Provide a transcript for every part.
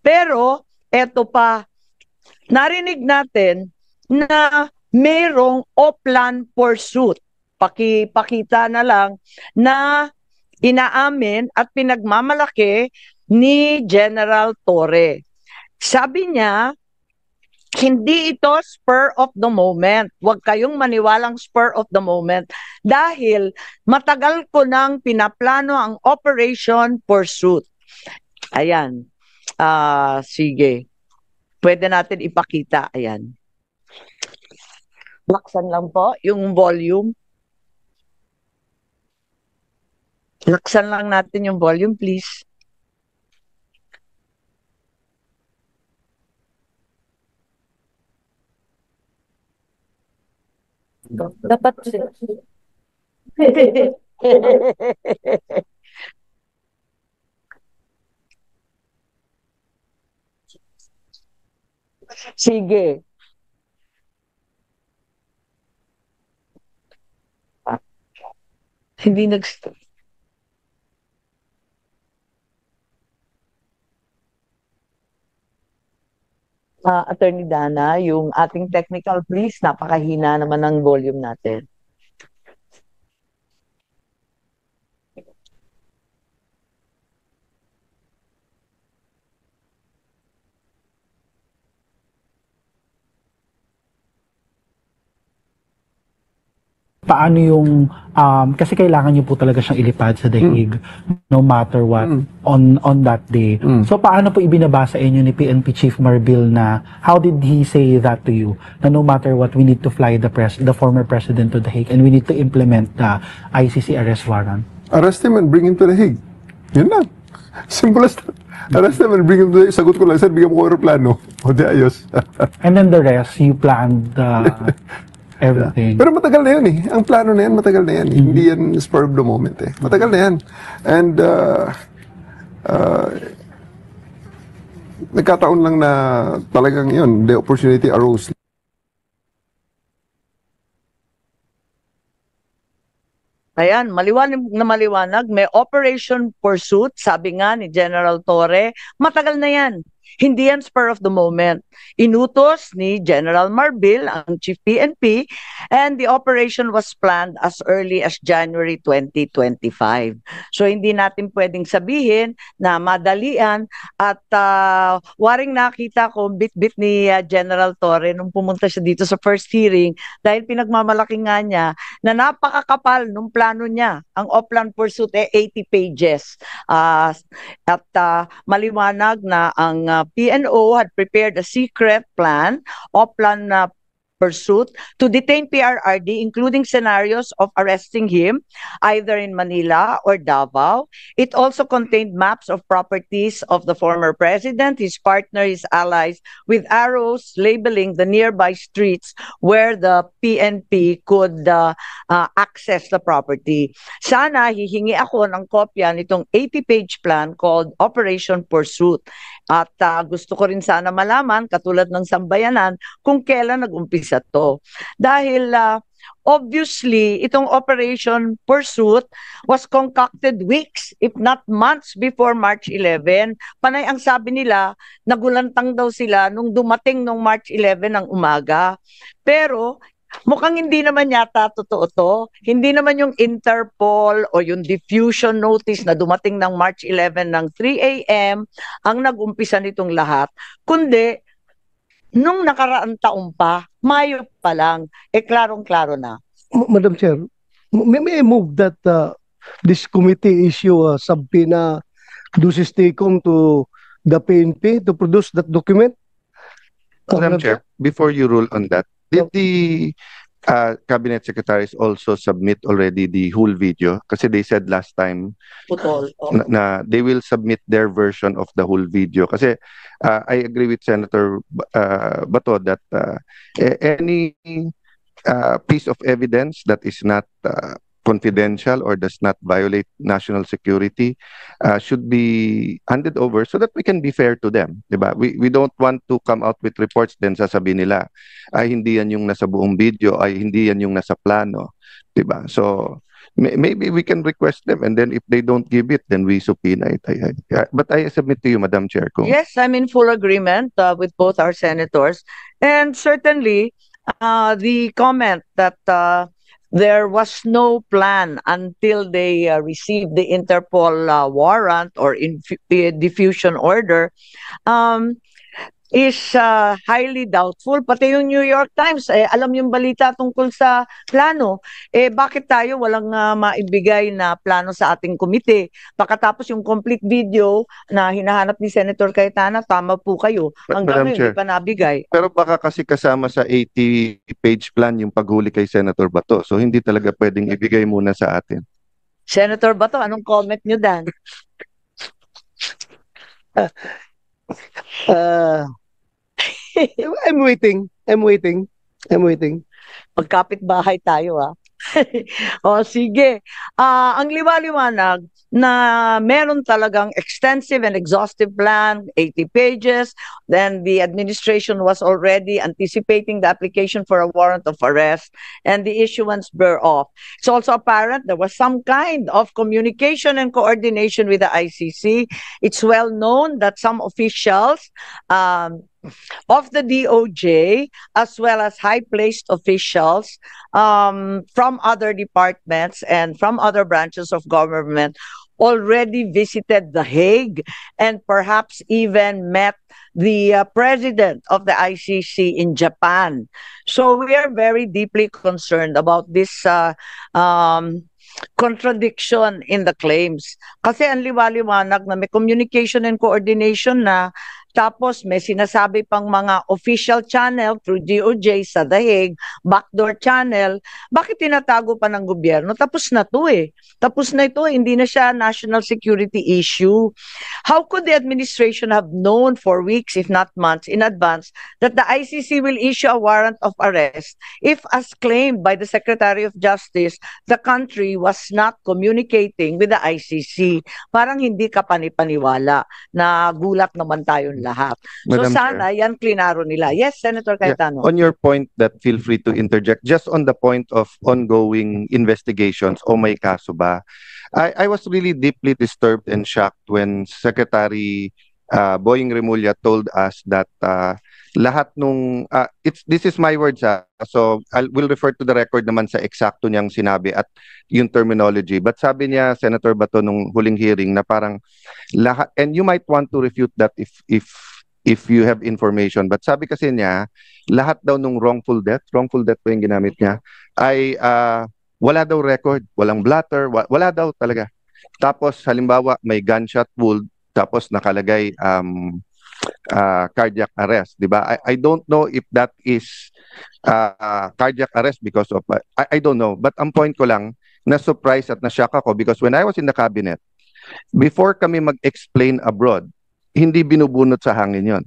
Pero, eto pa, narinig natin na mayroong Oplan pursuit. Pakita na lang na inaamin at pinagmamalaki ni General Torre. Sabi niya, hindi ito spur of the moment. Huwag kayong maniwalang spur of the moment dahil matagal ko nang pinaplano ang Operation Pursuit. Ayan. Sige. Pwede natin ipakita. Ayan. Laksan lang po yung volume. Laksan lang natin yung volume, please. Dapat sige. Hindi nag-stop. Attorney Dana, yung ating technical please, napakahina naman ng volume natin. Paano yung kasi kailangan niyo po talaga siyang ilipad sa daig no matter what on that day. So paano po ibinaba sa inyo ni PNP Chief Marbil na how did he say that to you na no matter what we need to fly the former president to the Hague and we need to implement the ICC arrest warrant? Arrest him and bring him to the Hague. Yun lang. Simple as that. Arrest him and bring him to the Hague. Sagot ko lang, sir, bigyan mo ko aeroplano. O di ayos. And then the rest, you planned everything. Pero matagal na yun eh. Ang plano na yan, matagal na yan. Hindi yan spur of the moment eh. Matagal na yan. And nagkataon lang na talagang yun, the opportunity arose. Ayan, maliwanag na maliwanag, may Operation Pursuit, sabi nga ni General Torre, matagal na yan. Hindi yan spur of the moment. Inutos ni General Marbil, ang Chief PNP, and the operation was planned as early as January 2025. So hindi natin pwedeng sabihin na madalian at waring nakita ko bit-bit ni General Torre nung pumunta siya dito sa first hearing dahil pinagmamalaki nga niya na napakakapal nung plano niya. Ang Oplan Pursuit 80 pages. At maliwanag na ang PNO had prepared a secret plan, Oplan Pursuit, to detain PRRD, including scenarios of arresting him either in Manila or Davao. It also contained maps of properties of the former president, his partner, his allies, with arrows labeling the nearby streets where the PNP could access the property. Sana hihingi ako ng kopya nitong 80-page plan called Operation Pursuit. At gusto ko rin sana malaman, katulad ng sambayanan, kung kailan nag-umpisa to. Dahil obviously, itong Operation Pursuit was concocted weeks, if not months before March 11. Panay ang sabi nila, nagulantang daw sila nung dumating nung March 11 ng umaga. Pero mukhang hindi naman yata totoo to. Hindi naman yung Interpol o yung diffusion notice na dumating ng March 11 ng 3 a.m. ang nag-umpisa nitong lahat. Kundi, nung nakaraang taon pa, Mayo pa lang, klarong-klaro na. Madam Chair, may I move that this committee issue a subpoena duces tecum to the PNP to produce that document? Madam Chair, before you rule on that, did the cabinet secretaries also submit already the whole video? Kasi they said last time na they will submit their version of the whole video. Kasi I agree with Senator Bato that any piece of evidence that is not confidential or does not violate national security should be handed over so that we can be fair to them, diba? We don't want to come out with reports then sasabihin nila ay hindi yan yung nasa buong video, ay hindi yan yung nasa plano, diba? So maybe we can request them, and then if they don't give it, then we subpoena it. But I submit to you, Madam Chair, kung Yes, I'm in full agreement with both our senators. And certainly, the comment that there was no plan until they received the Interpol warrant or diffusion order is highly doubtful. Pati yung New York Times, alam yung balita tungkol sa plano. Bakit tayo walang maibigay na plano sa ating komite? Pagkatapos yung complete video na hinahanap ni Senator Cayetana, tama po kayo. Hanggang Madam ngayon, Chair, hindi pa nabigay. pero baka kasi kasama sa 80-page plan yung paghuli kay Senator Bato. So hindi talaga pwedeng ibigay muna sa atin. Senator Bato, anong comment nyo dan? I'm waiting. Magkapit-bahay tayo O sige. Ang liwaliwanag na meron talagang extensive and exhaustive plan, 80 pages. Then the administration was already anticipating the application for a warrant of arrest and the issuance thereof. It's also apparent there was some kind of communication and coordination with the ICC. It's well known that some officials of the DOJ, as well as high-placed officials from other departments and from other branches of government, already visited The Hague and perhaps even met the president of the ICC in Japan. So we are very deeply concerned about this contradiction in the claims. Kasi ang liwaliwanag na may communication and coordination na, tapos may sinasabi pang mga official channel through DOJ sa The Hague, backdoor channel. Bakit tinatago pa ng gobyerno? Tapos na to Tapos na ito, hindi na siya national security issue. How could the administration have known for weeks, if not months, in advance that the ICC will issue a warrant of arrest if, as claimed by the Secretary of Justice, the country was not communicating with the ICC? Parang hindi ka panipaniwala na gulat naman tayong lahat. Madam So sana yan klinaro nila. Yes, Senator Cayetano. On your point that feel free to interject, just on the point of ongoing investigations, o may kaso ba? I was really deeply disturbed and shocked when Secretary Boying Remulla told us that lahat nung this is my words so I will refer to the record naman sa eksakto niyang sinabi at yung terminology, but sabi niya, Senator Bato, nung huling hearing na parang lahat, and you might want to refute that if you have information, but sabi kasi niya lahat daw nung wrongful death po yung ginamit niya ay wala daw record, walang blatter, wala daw talaga. Tapos halimbawa may gunshot wound, tapos nakalagay cardiac arrest, di ba? I don't know if that is cardiac arrest because of I don't know, but ang point ko lang, na surprise at na-shock ako because when I was in the cabinet, before kami mag-explain abroad, hindi binubunot sa hangin yon.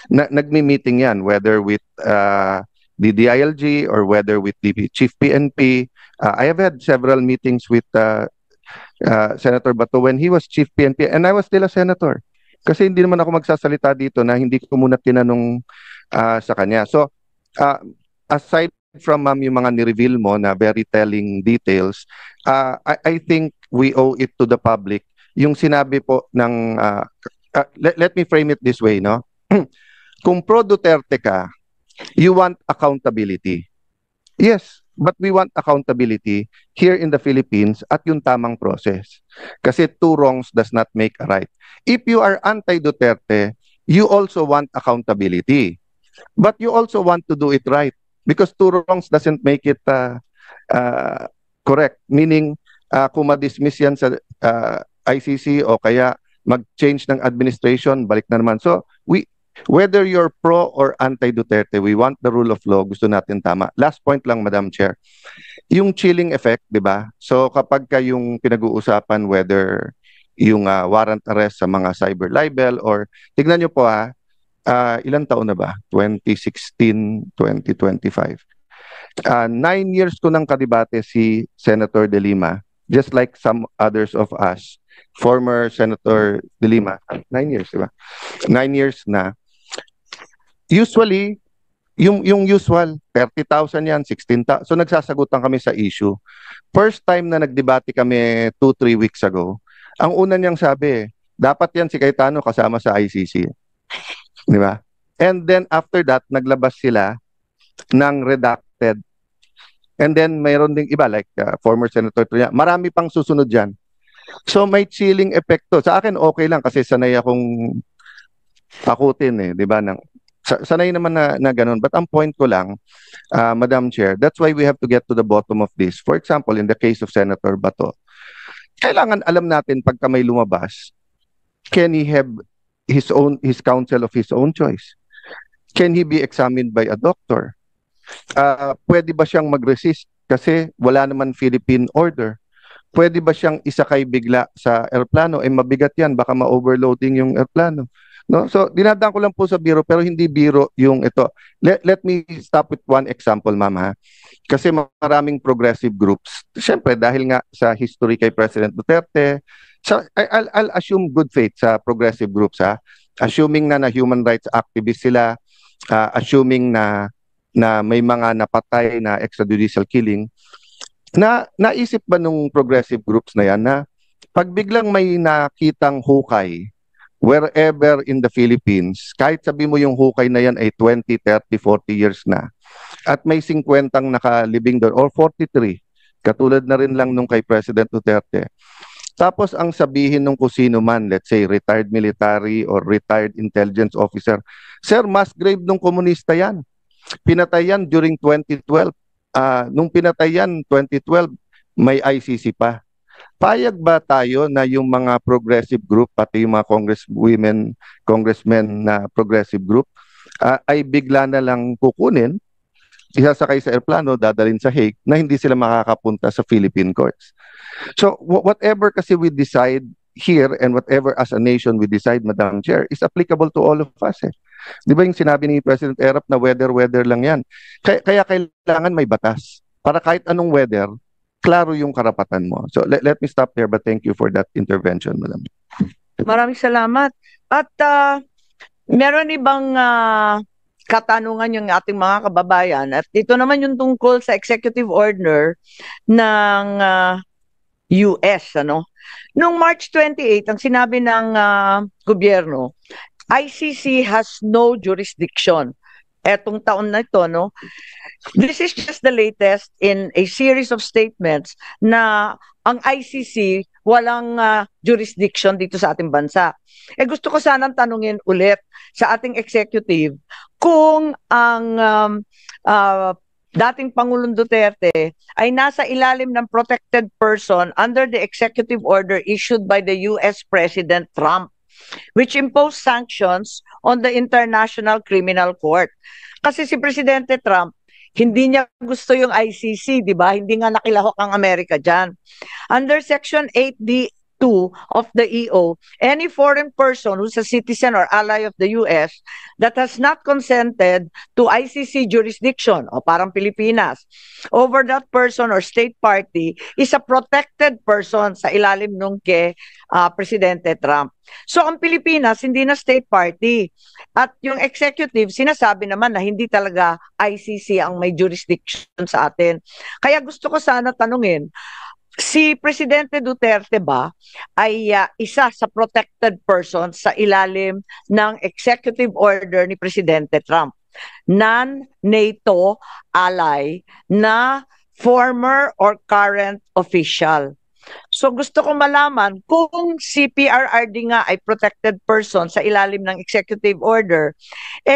Nagmi-meeting yan, whether with the DILG or whether with the Chief PNP. I have had several meetings with Senator Bato when he was Chief PNP and I was still a senator. Kasi hindi naman ako magsasalita dito na hindi ko muna tinanong sa kanya. So, aside from yung mga ni-reveal mo na very telling details, I think we owe it to the public. Yung sinabi po ng, let me frame it this way, no? Kung pro Duterte ka, you want accountability. Yes, but we want accountability here in the Philippines at yung tamang process. Kasi two wrongs does not make a right. If you are anti-Duterte, you also want accountability. But you also want to do it right. Because two wrongs doesn't make it correct. Meaning, kung ma-dismiss yan sa ICC o kaya mag-change ng administration, balik na naman. So, whether you're pro or anti-Duterte, we want the rule of law. Gusto natin tama. Last point lang, Madam Chair. Yung chilling effect, di ba? So, kapag yung pinag-uusapan whether yung warrant arrest sa mga cyber libel or, tignan nyo po ilang taon na ba? 2016, 2025. 9 years ko nang kadebate si Senator De Lima, just like some others of us. Former Senator De Lima, 9 years, di ba? 9 years na. Usually, yung usual, 30,000 yan, 16,000. So nagsasagutan kami sa issue. First time na nagdebate kami 2-3 weeks ago, ang una niyang sabi, dapat yan si Cayetano kasama sa ICC. Di ba? And then after that, naglabas sila ng redacted. And then mayroon ding iba like former Senator Tria. Marami pang susunod dyan. So may chilling epekto. Sa akin okay lang kasi sanay akong takutin di ba? Sanay naman na ganun. But ang point ko lang, Madam Chair, that's why we have to get to the bottom of this. For example, in the case of Senator Bato, kailangan alam natin pagka may lumabas, can he have his counsel of his own choice? Can he be examined by a doctor? Pwede ba siyang mag-resist kasi wala naman Philippine order? Pwede ba siyang isakay bigla sa airplano? Mabigat yan, baka ma-overloading yung airplano. No? So, dinadaan ko lang po sa biro, pero hindi biro yung ito. Let me stop with one example, ma'am. Kasi maraming progressive groups. Siyempre, dahil nga sa history kay President Duterte, I'll assume good faith sa progressive groups. Assuming na human rights activists sila, assuming na may mga napatay na extrajudicial killing, naisip ba nung progressive groups na yan na pag biglang may nakitang hukay wherever in the Philippines, kahit sabi mo yung hukay na yan ay 20, 30, 40 years na, at may 50 nakalibing doon, or 43, katulad na rin lang nung kay President Duterte. Tapos ang sabihin nung kusino man, let's say retired military or retired intelligence officer, sir, mass grave nung komunista yan. Pinatay yan during 2012. Nung pinatay yan, 2012, may ICC pa. Payag ba tayo na yung mga progressive group, pati yung mga congressmen na progressive group, ay bigla na lang kukunin, isasakay sa airplano, dadalhin sa Hague, na hindi sila makakapunta sa Philippine courts? So, whatever kasi we decide here and whatever as a nation we decide, Madam Chair, is applicable to all of us. Di ba yung sinabi ni President Erap na weather lang yan? Kaya kailangan may batas. Para kahit anong weather, klaro yung karapatan mo. So let me stop there, but thank you for that intervention, Madam. Maraming salamat. At meron ibang katanungan yung ating mga kababayan. At ito naman yung tungkol sa executive order ng US. Noong March 28, ang sinabi ng gobyerno, ICC has no jurisdiction. Etong taon na ito, this is just the latest in a series of statements na ang ICC walang jurisdiction dito sa ating bansa. Gusto ko sanang tanungin ulit sa ating executive kung ang dating Pangulong Duterte ay nasa ilalim ng protected person under the executive order issued by the US President Trump, which imposed sanctions on the International Criminal Court. Kasi si Presidente Trump, hindi niya gusto yung ICC, di ba? Hindi nga nakilahok ang Amerika dyan. Under Section 8D2 of the EO, any foreign person who's a citizen or ally of the US that has not consented to ICC jurisdiction, o parang Pilipinas, over that person or state party is a protected person sa ilalim nung kay Presidente Trump. So ang Pilipinas hindi na state party. At yung executive sinasabi naman na hindi talaga ICC ang may jurisdiction sa atin. Kaya gusto ko sana tanungin, si Presidente Duterte ba ay isa sa protected person sa ilalim ng executive order ni Presidente Trump? Non-NATO ally na former or current official. So gusto kong malaman kung si PRRD nga ay protected person sa ilalim ng executive order,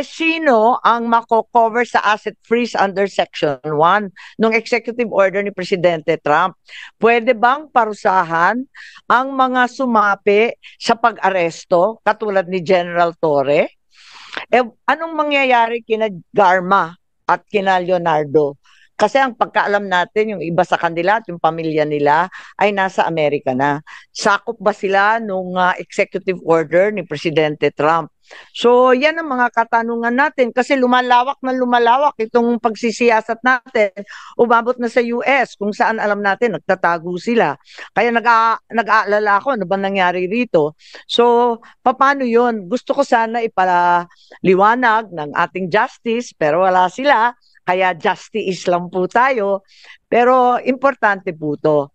sino ang mako-cover sa asset freeze under Section 1 ng executive order ni Presidente Trump? Pwede bang parusahan ang mga sumapi sa pag-aresto katulad ni General Torre? Anong mangyayari kina Garma at kina Leonardo? Kasi ang pagkaalam natin, yung iba sa kanila at yung pamilya nila ay nasa Amerika na. Sakop ba sila nung executive order ni Presidente Trump? So, yan ang mga katanungan natin kasi lumalawak na lumalawak itong pagsisiyasat natin. Umabot na sa US kung saan alam natin nagtatago sila. Kaya nag-aalala ako ano ba nangyari rito. So, paano yun? Gusto ko sana ipaliwanag ng ating justice pero wala sila. Kaya justice lang po tayo. Pero importante po to.